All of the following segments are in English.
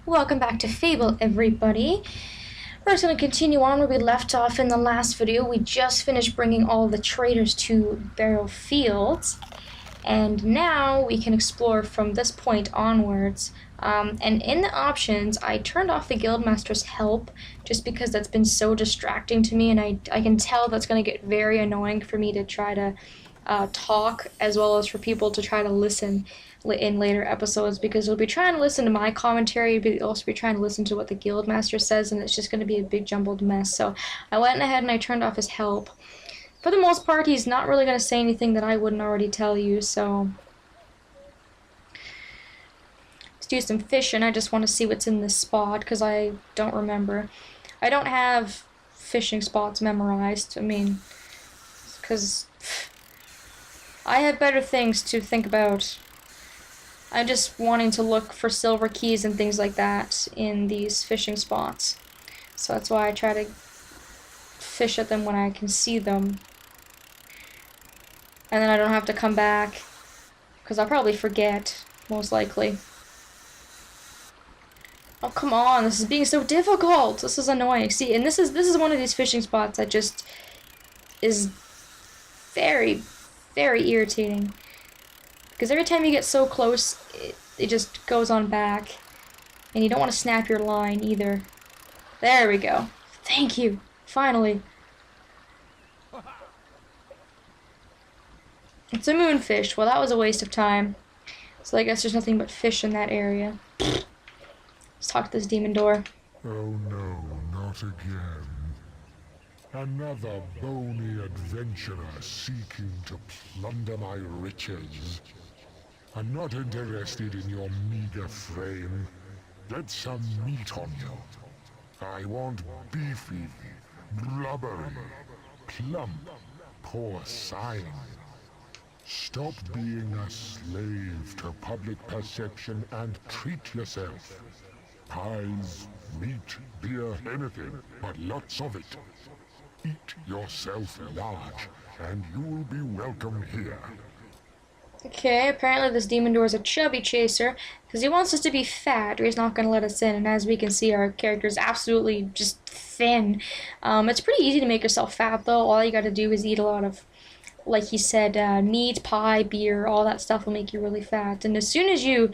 Welcome back to Fable, everybody. We're just going to continue on where we left off in the last video. We just finished bringing all the traders to Barrow Fields, and now we can explore from this point onwards. And in the options, I turned off the Guildmaster's help just because that's been so distracting to me, and I can tell that's going to get very annoying for me to try to talk, as well as for people to try to listen in later episodes, because we'll be trying to listen to my commentary, but also be trying to listen to what the Guildmaster says, and it's just going to be a big jumbled mess. So I went ahead and I turned off his help. For the most part, he's not really going to say anything that I wouldn't already tell you, so let's do some fishing. I just want to see what's in this spot, because I don't remember. I don't have fishing spots memorized, I mean, because I have better things to think about. I'm just wanting to look for silver keys and things like that in these fishing spots. So that's why I try to fish at them when I can see them. And then I don't have to come back, because I'll probably forget, most likely. Oh, come on, this is being so difficult. This is annoying. See, and this is one of these fishing spots that just is very, very irritating. Because every time you get so close, it just goes on back. And you don't want to snap your line either. There we go. Thank you. Finally. It's a moonfish. Well, that was a waste of time. So I guess there's nothing but fish in that area. Let's talk to this demon door. Oh no, not again. Another bony adventurer seeking to plunder my riches. I'm not interested in your meager frame. Get some meat on you. I want beefy, blubbery, plump, porcine. Stop being a slave to public perception and treat yourself. Pies, meat, beer, anything, but lots of it. Eat yourself large, and you'll be welcome here. Okay, apparently this demon door is a chubby chaser, because he wants us to be fat, or he's not going to let us in, and as we can see, our character is absolutely just thin. It's pretty easy to make yourself fat, though. All you got to do is eat a lot of, like he said, meat, pie, beer, all that stuff will make you really fat. And as soon as you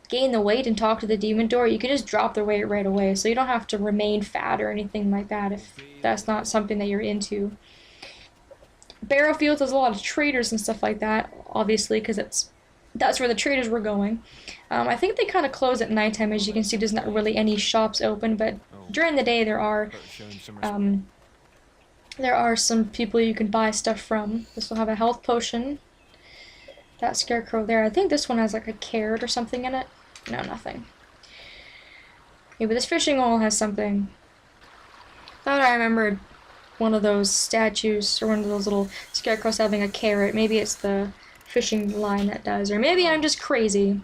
gain the weight and talk to the demon door, you can just drop the weight right away, so you don't have to remain fat or anything like that if that's not something that you're into. Barrow Fields has a lot of traders and stuff like that, obviously, because that's where the traders were going. I think they kind of close at nighttime. As you can see, there's not really any shops open, but during the day there are some people you can buy stuff from. This will have a health potion. That scarecrow there, I think this one has like a carrot or something in it. No, nothing. Yeah, but this fishing hole has something. Thought I remembered one of those statues, or one of those little scarecrows having a carrot. Maybe it's the fishing line that does, or maybe I'm just crazy.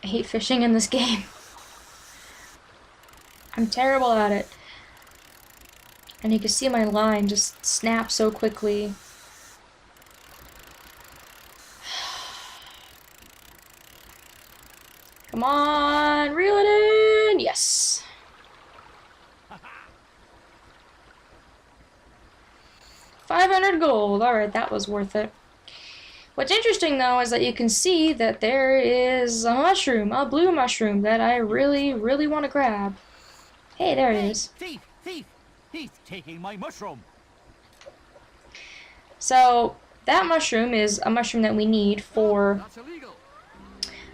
I hate fishing in this game. I'm terrible at it. And you can see my line just snap so quickly. Come on, reel it in! Yes! $500 gold. Alright, that was worth it. What's interesting, though, is that you can see that there is a mushroom, a blue mushroom, that I really, really want to grab. Hey, there it is. Thief! Thief! He's taking my mushroom! So, that mushroom is a mushroom that we need for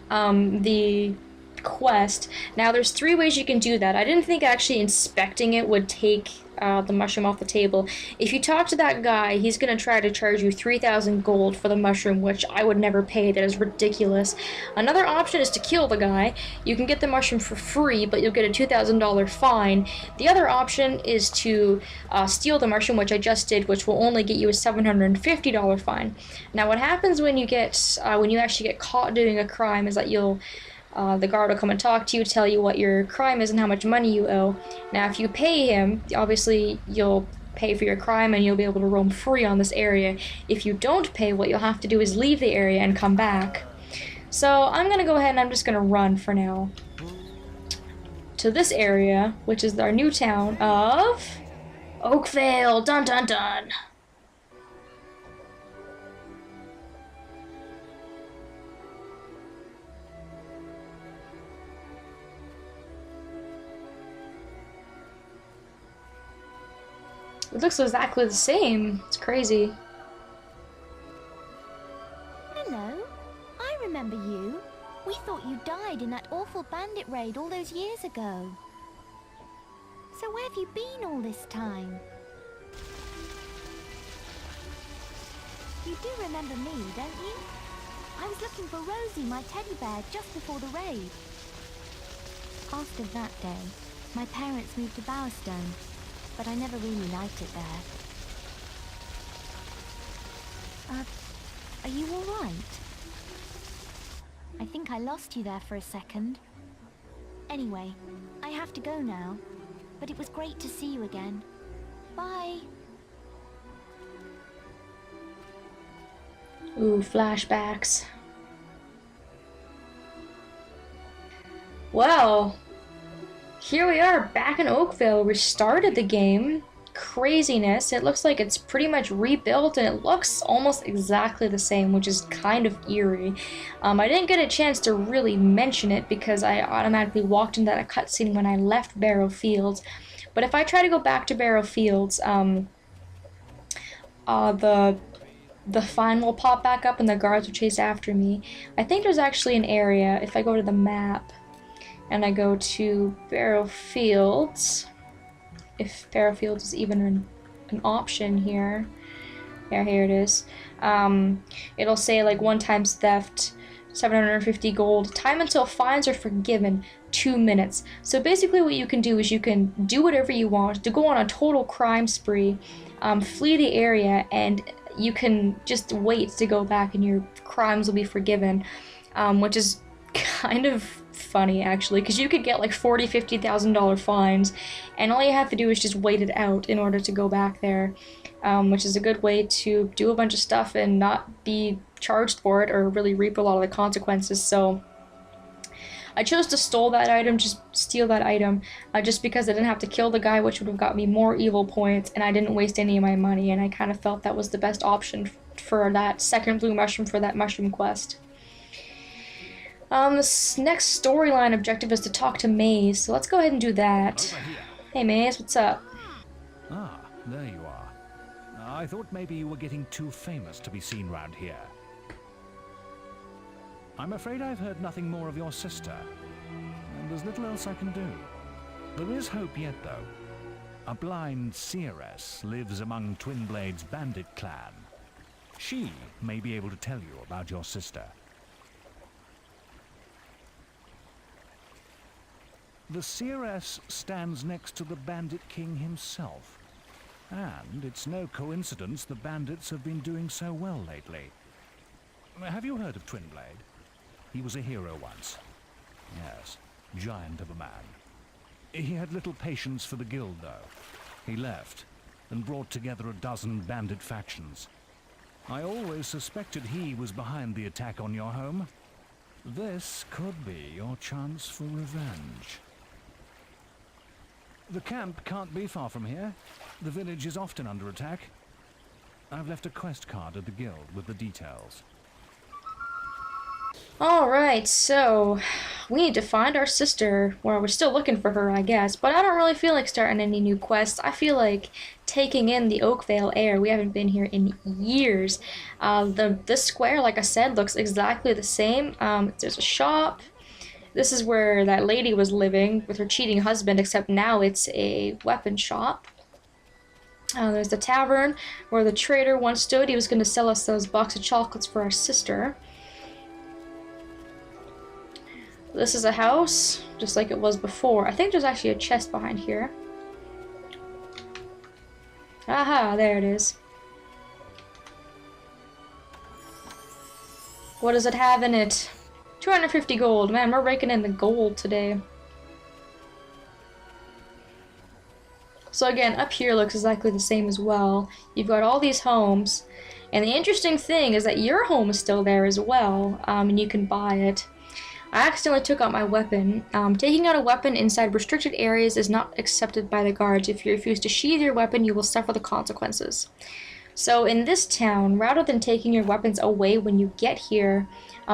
the quest. Now, there's 3 ways you can do that. I didn't think actually inspecting it would take the mushroom off the table. If you talk to that guy, he's going to try to charge you 3,000 gold for the mushroom, which I would never pay. That is ridiculous. Another option is to kill the guy. You can get the mushroom for free, but you'll get a $2,000 fine. The other option is to steal the mushroom, which I just did, which will only get you a $750 fine. Now, what happens when you actually get caught doing a crime is that the guard will come and talk to you, tell you what your crime is and how much money you owe. Now, if you pay him, obviously you'll pay for your crime and you'll be able to roam free on this area. If you don't pay, what you'll have to do is leave the area and come back. So I'm gonna go ahead and I'm just gonna run for now to this area, which is our new town of Oakvale. Dun dun dun. It looks exactly the same. It's crazy. Hello, I remember you. We thought you died in that awful bandit raid all those years ago. So where have you been all this time? You do remember me, don't you? I was looking for Rosie, my teddy bear, just before the raid. After that day, my parents moved to Bowerstone, but I never really liked it there. Are you all right? I think I lost you there for a second. Anyway, I have to go now, but it was great to see you again. Bye! Ooh, flashbacks. Well, here we are back in Oakvale. We started the game. Craziness. It looks like it's pretty much rebuilt and it looks almost exactly the same, which is kind of eerie. I didn't get a chance to really mention it because I automatically walked into that cutscene when I left Barrow Fields. But if I try to go back to Barrow Fields, the fine will pop back up and the guards will chase after me. I think there's actually an area, if I go to the map and I go to Barrow Fields, if Barrow Fields is even an option here. Yeah, here it is. It'll say like 1 times theft, 750 gold, time until fines are forgiven, 2 minutes. So basically what you can do is you can do whatever you want, to go on a total crime spree, flee the area, and you can just wait to go back and your crimes will be forgiven, which is kind of funny actually, because you could get like $40,000-$50,000 fines, and all you have to do is just wait it out in order to go back there, which is a good way to do a bunch of stuff and not be charged for it or really reap a lot of the consequences. So I chose to steal that item just because I didn't have to kill the guy, which would have got me more evil points, and I didn't waste any of my money, and I kind of felt that was the best option for that second blue mushroom for that mushroom quest. This next storyline objective is to talk to Maze, so let's go ahead and do that. Hey Maze, what's up? Ah, there you are. I thought maybe you were getting too famous to be seen round here. I'm afraid I've heard nothing more of your sister, and there's little else I can do. There is hope yet, though. A blind seeress lives among Twinblade's bandit clan. She may be able to tell you about your sister. The seeress stands next to the bandit king himself, and it's no coincidence the bandits have been doing so well lately. Have you heard of Twinblade? He was a hero once. Yes, giant of a man. He had little patience for the guild, though. He left and brought together a dozen bandit factions. I always suspected he was behind the attack on your home. This could be your chance for revenge. The camp can't be far from here. The village is often under attack. I've left a quest card at the guild with the details. Alright, so we need to find our sister. Well, we're still looking for her, I guess, but I don't really feel like starting any new quests. I feel taking in the Oakvale air. We haven't been here in years. This square, like I said, looks exactly the same. There's a shop. This is where that lady was living with her cheating husband, except now it's a weapon shop. There's the tavern where the trader once stood. He was going to sell us those box of chocolates for our sister. This is a house, just like it was before. I think there's actually a chest behind here. Aha, there it is. What does it have in it? 250 gold. Man, we're raking in the gold today. So again, up here looks exactly the same as well. You've got all these homes, And the interesting thing is that your home is still there as well, and you can buy it. I accidentally took out my weapon. Taking out a weapon inside restricted areas is not accepted by the guards. If you refuse to sheathe your weapon, you will suffer the consequences. So in this town, rather than taking your weapons away when you get here,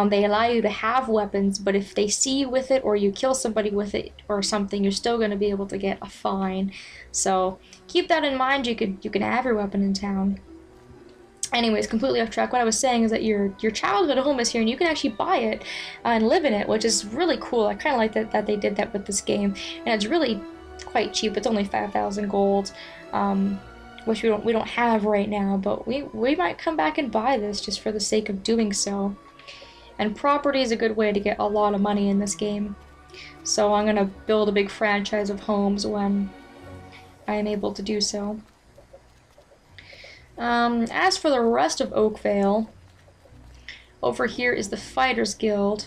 they allow you to have weapons, but if they see you with it or you kill somebody with it or something, you're still going to be able to get a fine. So keep that in mind. You can have your weapon in town. Anyways, completely off track. What I was saying is that your childhood home is here, and you can actually buy it and live in it, which is really cool. I kind of like that they did that with this game, and it's really quite cheap. It's only 5,000 gold, which we don't have right now, but we might come back and buy this just for the sake of doing so. And property is a good way to get a lot of money in this game, so I'm gonna build a big franchise of homes when I am able to do so. As for the rest of Oakvale, over here is the Fighters Guild,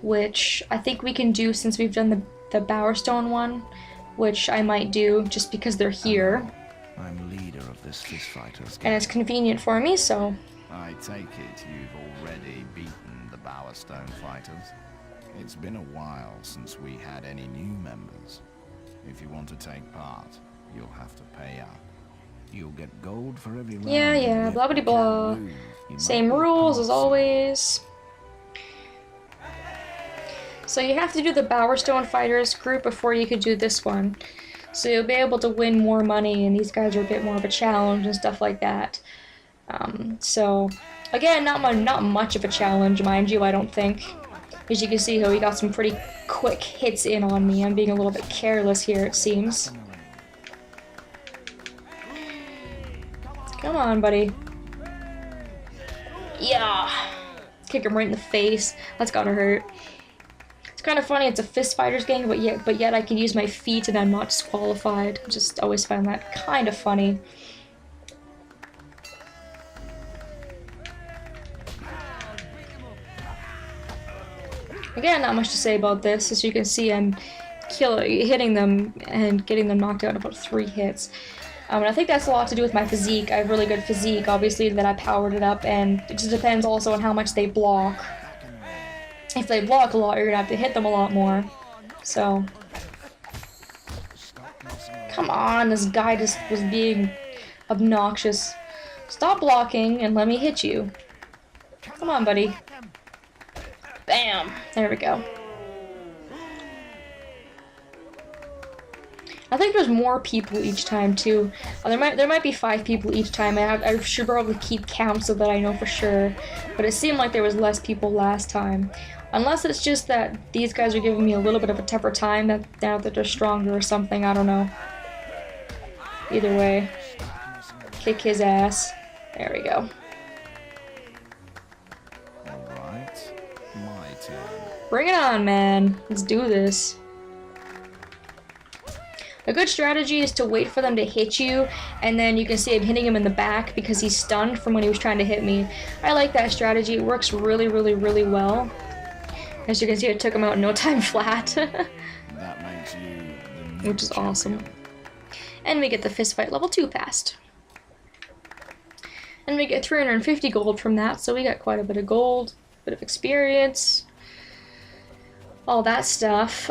which I think we can do since we've done the Bowerstone one, which I might do just because they're here. I'm leader of this fistfighters guild. And it's convenient for me, so... I take it you've already beaten the Bowerstone fighters. It's been a while since we had any new members. If you want to take part, you'll have to pay up. You'll get gold for every round. Yeah, blah blah blah. Same rules as always. So you have to do the Bowerstone Fighters group before you could do this one. So you'll be able to win more money, and these guys are a bit more of a challenge and stuff like that. So, again, not much of a challenge, mind you, I don't think. As you can see, he got some pretty quick hits in on me. I'm being a little bit careless here, it seems. Come on, buddy. Yeah! Kick him right in the face. That's gotta hurt. It's kind of funny, it's a fist fighters game, but yet I can use my feet and I'm not disqualified. I just always find that kind of funny. Again, not much to say about this. As you can see, I'm hitting them and getting them knocked out in about 3 hits. And I think that's a lot to do with my physique. I have really good physique, obviously, that I powered it up, and it just depends also on how much they block. If they block a lot, you're gonna have to hit them a lot more. So... Come on, this guy just was being obnoxious. Stop blocking and let me hit you. Come on, buddy. Bam! There we go. I think there's more people each time too. There might be 5 people each time. I should probably keep count so that I know for sure. But it seemed like there was less people last time. Unless it's just that these guys are giving me a little bit of a tougher time now that they're stronger or something. I don't know. Either way, kick his ass. There we go. Alright, my turn. Bring it on, man. Let's do this. A good strategy is to wait for them to hit you, and then you can see I'm hitting him in the back because he's stunned from when he was trying to hit me. I like that strategy. It works really, really, really well. As you can see, it took him out in no time flat. That makes you the new Which is awesome. champion. And we get the fist fight level 2 passed. And we get 350 gold from that, so we got quite a bit of gold, bit of experience, all that stuff.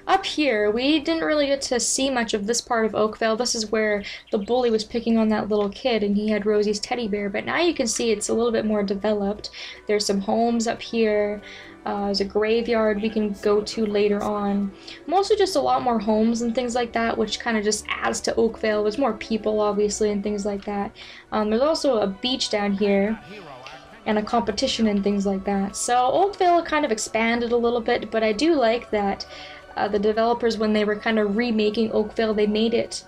Up here, we didn't really get to see much of this part of Oakvale. This is where the bully was picking on that little kid and he had Rosie's teddy bear, but now you can see it's a little bit more developed. There's some homes up here. There's a graveyard we can go to later on. Mostly just a lot more homes and things like that, which kind of just adds to Oakvale. There's more people, obviously, and things like that. There's also a beach down here and a competition and things like that. So Oakvale kind of expanded a little bit, but I do like that the developers, when they were kind of remaking Oakvale, they made it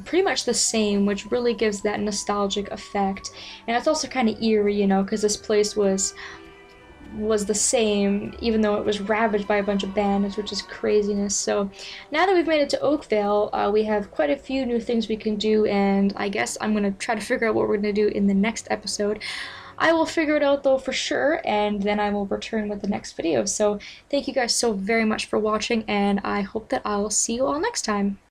pretty much the same, which really gives that nostalgic effect. And it's also kind of eerie, you know, because this place was the same, even though it was ravaged by a bunch of bandits, which is craziness. So now that we've made it to Oakvale, we have quite a few new things we can do, and I guess I'm going to try to figure out what we're going to do in the next episode. I will figure it out though for sure, and then I will return with the next video. So thank you guys so very much for watching, and I hope that I'll see you all next time.